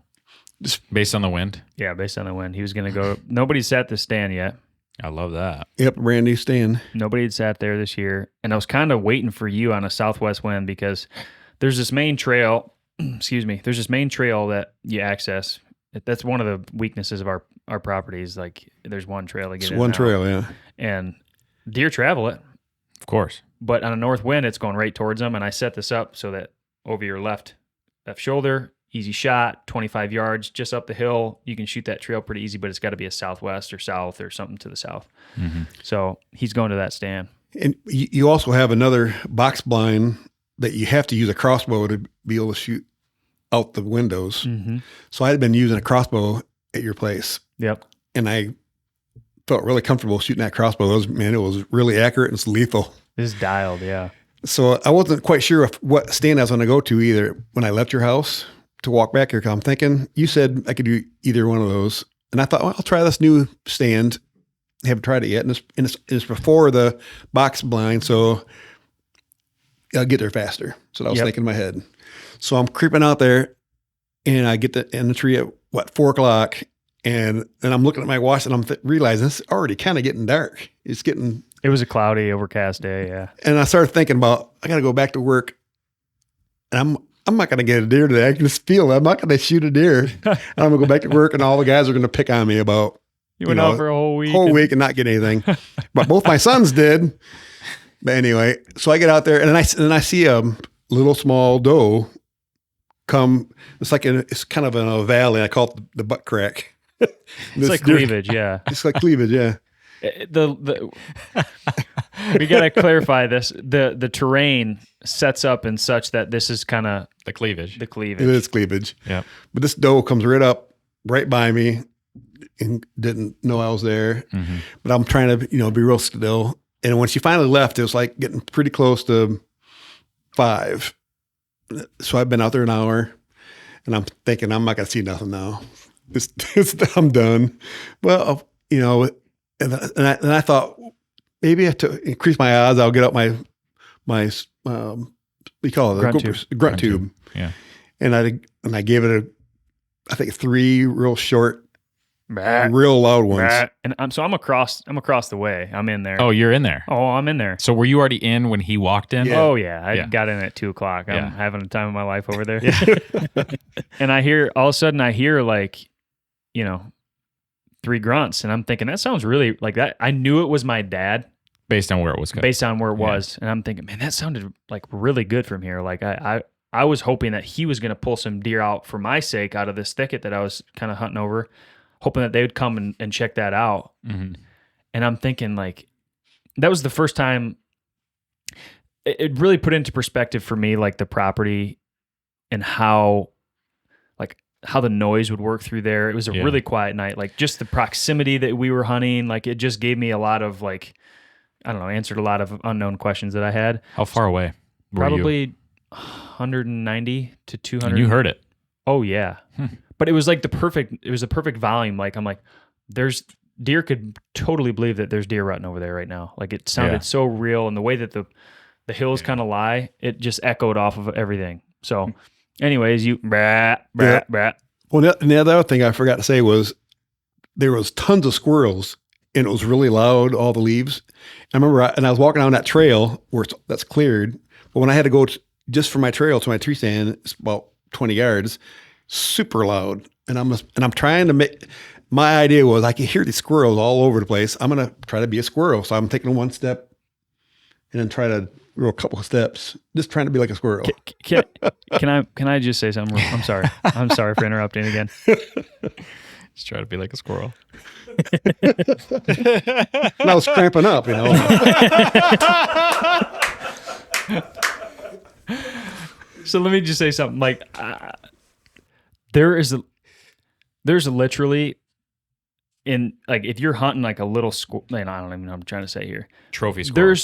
Just based on the wind? Yeah, based on the wind. He was going to go. Nobody's sat the stand yet. I love that. Yep, brand new stand. Nobody had sat there this year. And I was kind of waiting for you on a southwest wind because there's this main trail. Excuse me. There's this main trail that you access. That's one of the weaknesses of our properties. Like, there's one trail to get in. One trail, yeah. And deer travel it. Of course. But on a north wind, it's going right towards them. And I set this up so that over your left shoulder, easy shot, 25 yards, just up the hill. You can shoot that trail pretty easy, but it's got to be a southwest or south or something to the south. Mm-hmm. So he's going to that stand. And you also have another box blind that you have to use a crossbow to be able to shoot out the windows. Mm-hmm. So I had been using a crossbow at your place. Yep. And I felt really comfortable shooting that crossbow. It was really accurate and it's lethal. It's dialed, yeah. So I wasn't quite sure what stand I was going to go to either when I left your house to walk back here. 'Cause I'm thinking, you said I could do either one of those. And I thought, well, I'll try this new stand. I haven't tried it yet. And it's before the box blind, so I'll get there faster. So I was thinking in my head. So I'm creeping out there, and I get in the tree at 4:00, and then I'm looking at my watch, and I'm realizing it's already kind of getting dark. It was a cloudy, overcast day, yeah. And I started thinking about, I got to go back to work, and I'm not going to get a deer today. I can just feel it. I'm not going to shoot a deer. And I'm going to go back to work, and all the guys are going to pick on me about you went out for a whole week and not get anything. But both my sons did. But anyway, so I get out there, and then I see a little small doe come. It's kind of in a valley. I call it the butt crack. It's like cleavage, yeah. It's like cleavage, yeah. We got to clarify this. The terrain sets up in such that this is kind of the cleavage. It is cleavage. Yeah. But this doe comes right by me and didn't know I was there. Mm-hmm. But I'm trying to, be real still. And when she finally left, it was like getting pretty close to 5. So I've been out there an hour, and I'm thinking I'm not going to see nothing now. I'm done. Well, and I thought maybe to increase my odds, I'll get out my we call it grunt tube. Yeah. And I gave it I think 3 real short real loud ones. And I'm across the way. I'm in there. Oh, you're in there. Oh, I'm in there. So were you already in when he walked in? Yeah. Oh yeah, I Yeah. got in at 2:00. I'm Yeah. having the time of my life over there. And all of a sudden I hear like, 3 grunts, and I'm thinking that sounds really like that. I knew it was my dad Based on where it was going. based on where it was, and I'm thinking, man, that sounded like really good from here. Like I was hoping that he was going to pull some deer out for my sake out of this thicket that I was kind of hunting over, hoping that they would come and check that out. Mm-hmm. And I'm thinking like that was the first time it really put into perspective for me, like the property and how the noise would work through there. It was a really quiet night. Like just the proximity that we were hunting, like it just gave me a lot of like, I don't know, answered a lot of unknown questions that I had. How far away were you? Probably 190 to 200. And you heard it. Oh yeah. But it was like the perfect volume. Like I'm like, there's deer could totally believe that there's deer rutting over there right now. Like it sounded so real, and the way that the hills kind of lie, it just echoed off of everything. So anyways, brat. Well, and the other thing I forgot to say was there was tons of squirrels, and it was really loud, all the leaves. I remember, I was walking down that trail where that's cleared, but when I had to go just for my trail to my tree stand, it's about 20 yards, super loud. And I'm trying to make, my idea was I could hear these squirrels all over the place. I'm going to try to be a squirrel. So I'm taking one step and then try to go a couple of steps, just trying to be like a squirrel. Can I just say something? I'm sorry. I'm sorry for interrupting again. Just try to be like a squirrel. And I was cramping up, So let me just say something. Like, there's literally in like if you're hunting like a little squirrel, I don't even know what I'm trying to say here. Trophy squirrel.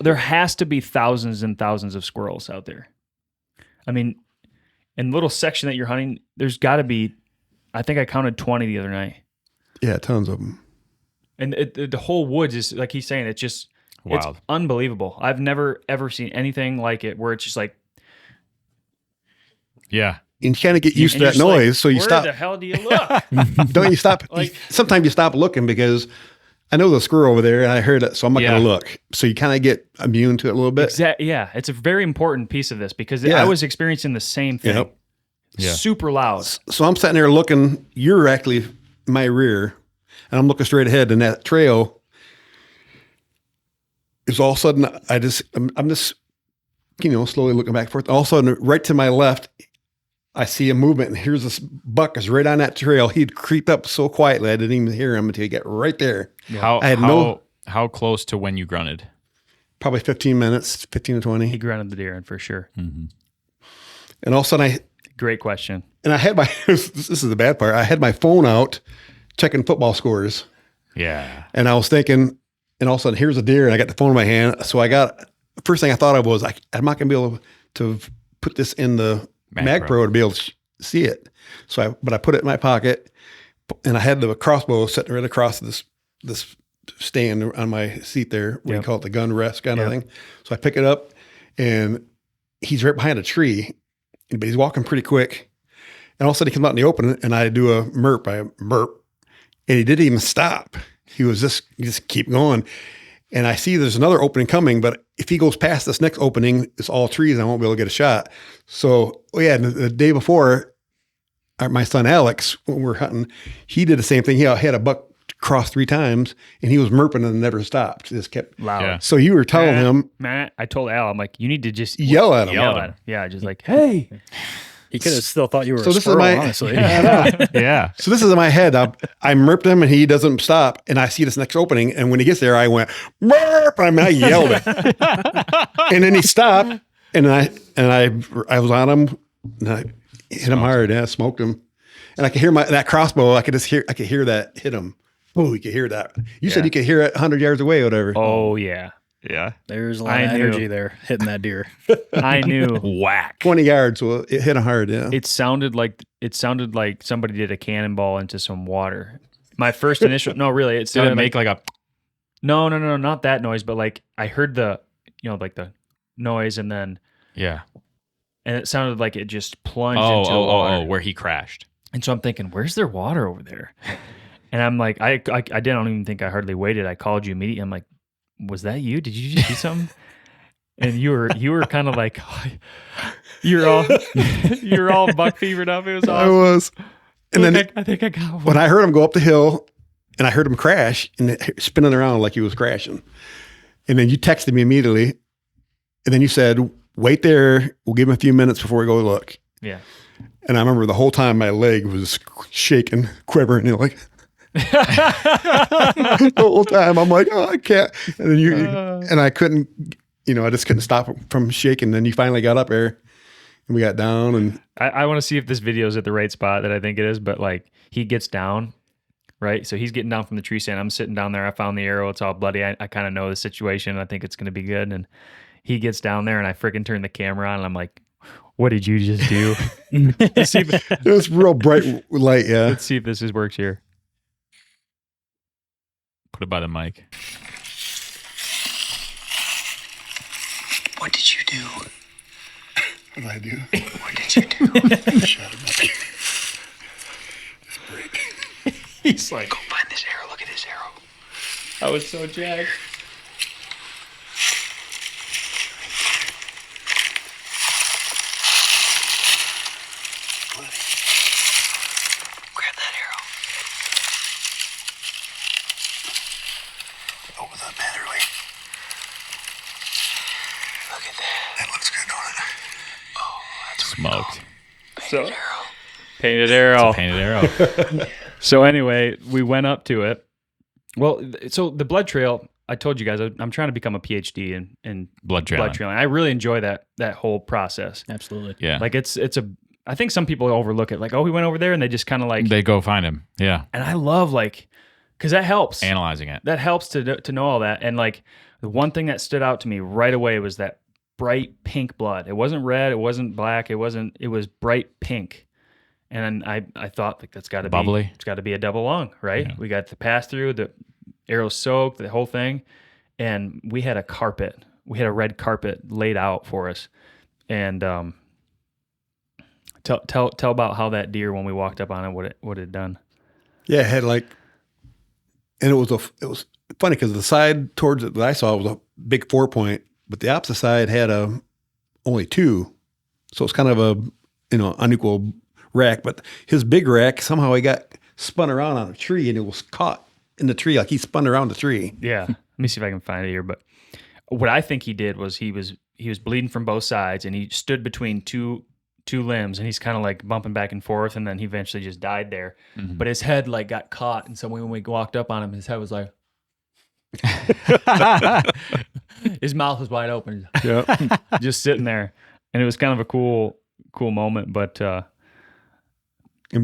There has to be thousands and thousands of squirrels out there. I mean, in the little section that you're hunting, there's got to be. I think I counted 20 the other night. Yeah, tons of them. And the whole woods is like he's saying. It's just wild. It's unbelievable. I've never ever seen anything like it where it's just like. Yeah. And you kind of get used to you're that just like, noise, so you stop. Where the hell do you look? Don't you stop? Like- Sometimes you stop looking because I know the squirrel over there and I heard it, so I'm not going to look. So you kind of get immune to it a little bit. Exactly. Yeah, it's a very important piece of this because Yeah. I was experiencing the same thing. Yep. Yeah. Super loud. So I'm sitting there looking, you're actually in my rear, and I'm looking straight ahead, and that trail is all of a sudden, I'm just, slowly looking back and forth. All of a sudden, right to my left, I see a movement, and here's this buck is right on that trail. He'd creep up so quietly, I didn't even hear him until he got right there. How close to when you grunted? Probably 15 minutes, 15 to 20. He grunted the deer in for sure. Mm-hmm. And all of a sudden, Great question. I had my, this is the bad part, I had my phone out checking football scores. Yeah. And I was thinking, and all of a sudden, here's a deer, and I got the phone in my hand. So first thing I thought of was, I'm not going to be able to put this in the Mag Pro to be able to see it. But I put it in my pocket, and I had the crossbow sitting right across this stand on my seat there. We call it the gun rest kind of thing. So I pick it up, and he's right behind a tree, but he's walking pretty quick. And all of a sudden he comes out in the open, and I do a merp, and he didn't even stop. He was just keep going. And I see there's another opening coming, but if he goes past this next opening, it's all trees, and I won't be able to get a shot. So, the day before, my son Alex, when we were hunting, he did the same thing. He had a buck cross 3 times, and he was merping and never stopped. Just kept Loud. Yeah. So you were telling him, Matt, I told Al, I'm like, you need to just yell at him. Yell at him. Yeah, just like, hey. He could have still thought you were So a this is squirrel, my- honestly. Yeah. So this is in my head. I merped him, and he doesn't stop. And I see this next opening, and when he gets there, I went merp. I yelled it, and then he stopped, and I was on him, and I hit him hard. Yeah, smoked him, and I could hear that crossbow. I could hear that hit him. Oh, you could hear that. You said you could hear it 100 yards away, or whatever. Oh yeah. Yeah. There's a lot of energy there hitting that deer. I knew. Whack. 20 yards, so it hit him hard. Yeah. It sounded like somebody did a cannonball into some water. My first initial no, really, it Did sounded it make like a No, not that noise, but like I heard the like the noise and then yeah. and it sounded like it just plunged into the water. Where he crashed. And so I'm thinking, where's their water over there? And I'm like, I don't even think I hardly waited. I called you immediately. I'm like, was that you? Did you just do something? And you were kind of like, you're all buck fevered up. It was awesome. I was. And then I think I got one. when I heard him go up the hill and I heard him crash and spinning around like he was crashing. And then you texted me immediately. And then you said, wait there. We'll give him a few minutes before we go look. Yeah. And I remember the whole time my leg was shaking, quivering, like the whole time I'm like, oh, I can't. And then and I couldn't, I just couldn't stop from shaking. Then you finally got up there and we got down and I want to see if this video is at the right spot that I think it is, but like he gets down, right? So he's getting down from the tree stand. I'm sitting down there. I found the arrow. It's all bloody. I kind of know the situation. I think it's going to be good. And he gets down there and I freaking turn the camera on and I'm like, what did you just do? Let's see if, it was real bright light. Yeah. let's see if this works here. Put it by the mic. What did you do? What did I do? What did you do? Shut him up. It's great. He's like, Go find this arrow. Look at this arrow. I was so jacked. Grab that arrow. Open that battery. Look at that. That looks good, don't it? Oh, that's Smoked. painted arrow. Painted arrow. Painted arrow. So anyway, we went up to it. Well, so the blood trail, I told you guys, I'm trying to become a PhD in Blood trailing. blood trailing. I really enjoy that whole process. Absolutely. Yeah. Like I think some people overlook it. Like, oh, we went over there and they just kind of like, They go find him. Yeah. and I love like, cause that helps. Analyzing it. That helps to know all that. And like the one thing that stood out to me right away was that bright pink blood. It wasn't red. It wasn't black. It was bright pink. And I thought like that's got to be Bubbly. It's got to be a double lung, right? Yeah. We got the pass through, the arrow soaked, the whole thing, and we had a carpet. We had a red carpet laid out for us. And tell about how that deer when we walked up on it, what it had done. Yeah, it had and it was funny because the side towards it that I saw was a big 4-point, but the opposite side had only 2, so it's kind of a unequal rack. But his big rack somehow he got spun around on a tree and it was caught in the tree, like he spun around the tree. Yeah, let me see if I can find it here. But what I think he did was he was bleeding from both sides and he stood between two limbs and he's kind of like bumping back and forth and then he eventually just died there. Mm-hmm. But his head like got caught and so when we walked up on him, his head was like, his mouth was wide open, Yeah. just sitting there, and it was kind of a cool moment. But And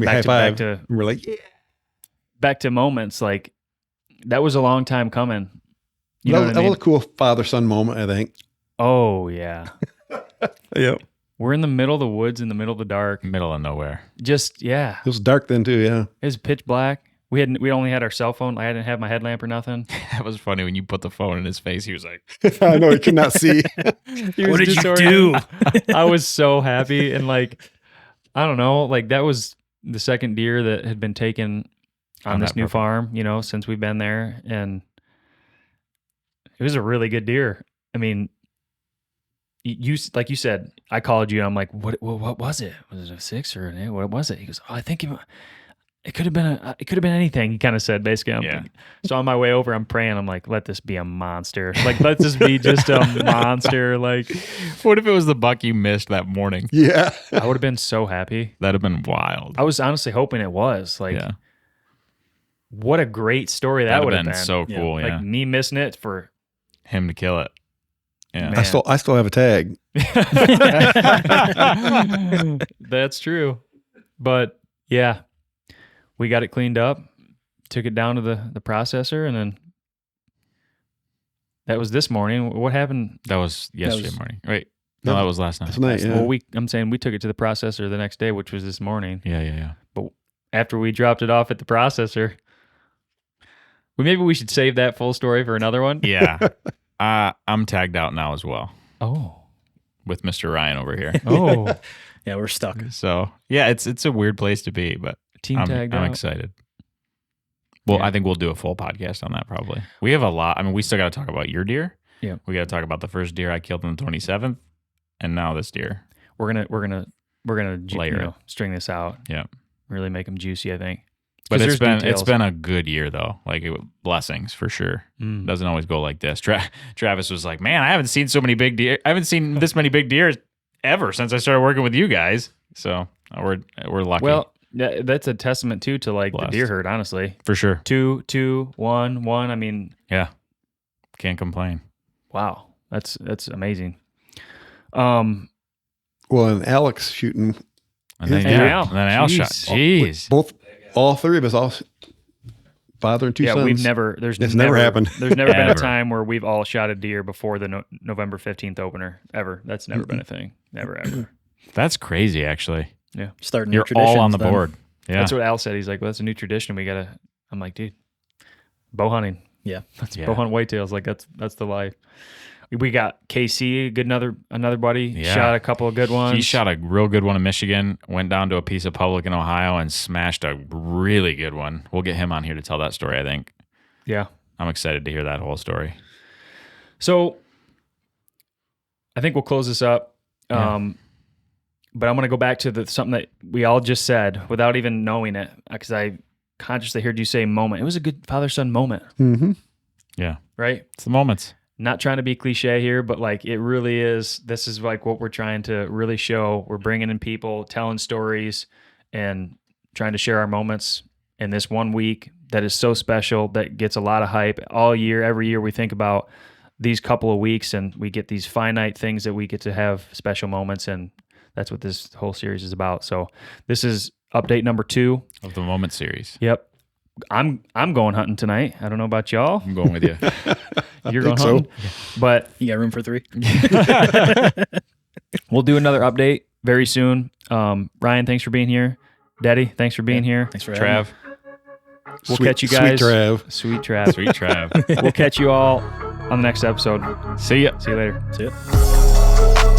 we Back high to- five. back to- And we're like, yeah. back to moments like that was a long time coming. You know what I That mean? was a cool father-son moment, I think. Oh yeah, Yep. we're in the middle of the woods, in the middle of the dark. Middle of nowhere. Just yeah, It was dark then too, yeah. it was pitch black. We only had our cell phone. I didn't have my headlamp or nothing. That was funny when you put the phone in his face. He was like, I know he could not see. He was What did you disoriented. I was so happy and like I don't know, like that was the second deer that had been taken on On this that new property. farm, since we've been there, and it was a really good deer. I mean, you like you said, I called you. I'm like, what was it? Was it a 6 or an 8? What was it? He goes, oh, I think it could have been anything. He kind of said basically. I'm Yeah. thinking- so on my way over, I'm praying. I'm like, let this be a monster. Like, let this be just a monster. Like, what if it was the buck you missed that morning? Yeah. I would have been so happy. That'd have been wild. I was honestly hoping it was. Like, Yeah. what a great story that That'd would have been been. so cool. Yeah. Like me missing it for Him to kill it. Yeah. Man. I still have a tag. That's true. But yeah, we got it cleaned up, took it down to the processor, and then that was this morning. What happened? That was yesterday was- morning. Wait. No, No, that was last night. That's night, yeah. Well, I'm saying we took it to the processor the next day, which was this morning. Yeah. But after we dropped it off at the processor, maybe we should save that full story for another one. Yeah. I'm tagged out now as well Oh. with Mr. Ryan over here. Oh. Yeah, we're stuck. So yeah, it's a weird place to be, but Team I'm tagged out. excited. Well, Yeah. I think we'll do a full podcast on that probably. We have a lot. I mean, we still got to talk about your deer. Yeah. We got to talk about the first deer I killed on the 27th, and now this deer. We're gonna Layer it. string this out. Yeah. Really make them juicy, I think. But 'Cause it's there's been details. a good year though. Like blessings for sure. Mm. Doesn't always go like this. Travis was like, "Man, I haven't seen so many big deer. I haven't seen this many big deer ever since I started working with you guys." So we're lucky. Well, that's a testament too to like Blessed. the deer herd, honestly. for sure. 2, 2, 1, 1. I mean, Yeah, can't complain. wow, that's amazing. Well, and Alex shooting And then, And yeah, Al. and then Al shot. Jeez. Jeez. all three of us, all father and two Yeah, sons. we've never. There's It's never happened. There's never been a Ever. time where we've all shot a deer before the November 15th opener ever. That's never been a thing. Never ever. That's crazy. Actually, Starting new you're all on the traditions then. board. Yeah, That's what Al said. He's like, "Well, that's a new tradition. We gotta." I'm like, "Dude, bow hunting. Yeah. That's Yeah. bow hunt whitetails. Like that's the life." We got KC, good another buddy. Yeah. Shot a couple of good ones. he shot a real good one in Michigan. Went down to a piece of public in Ohio and smashed a really good one. We'll get him on here to tell that story. I think Yeah. I'm excited to hear that whole story. So I think we'll close this up. Yeah. But I'm going to go back to something that we all just said without even knowing it, because I consciously heard you say moment. It was a good father-son moment, Mm-hmm. Yeah, right? it's the moments. Not trying to be cliche here, but like it really is. This is like what we're trying to really show. We're bringing in people, telling stories, and trying to share our moments in this 1 week that is so special, that gets a lot of hype all year. Every year we think about these couple of weeks, and we get these finite things that we get to have special moments, and that's what this whole series is about. So this is update number 2 Of the moment series. Yep. I'm going hunting tonight. I don't know about y'all. I'm going with you. You're going think so. hunting, but You got room for 3? we'll do another update very soon. Ryan, thanks for being here. Daddy, thanks for being here. Thanks for having Trav, me. We'll catch you guys. Sweet Trav. Sweet Trav. sweet Trav. We'll catch you all on the next episode. See ya. See you later. See ya.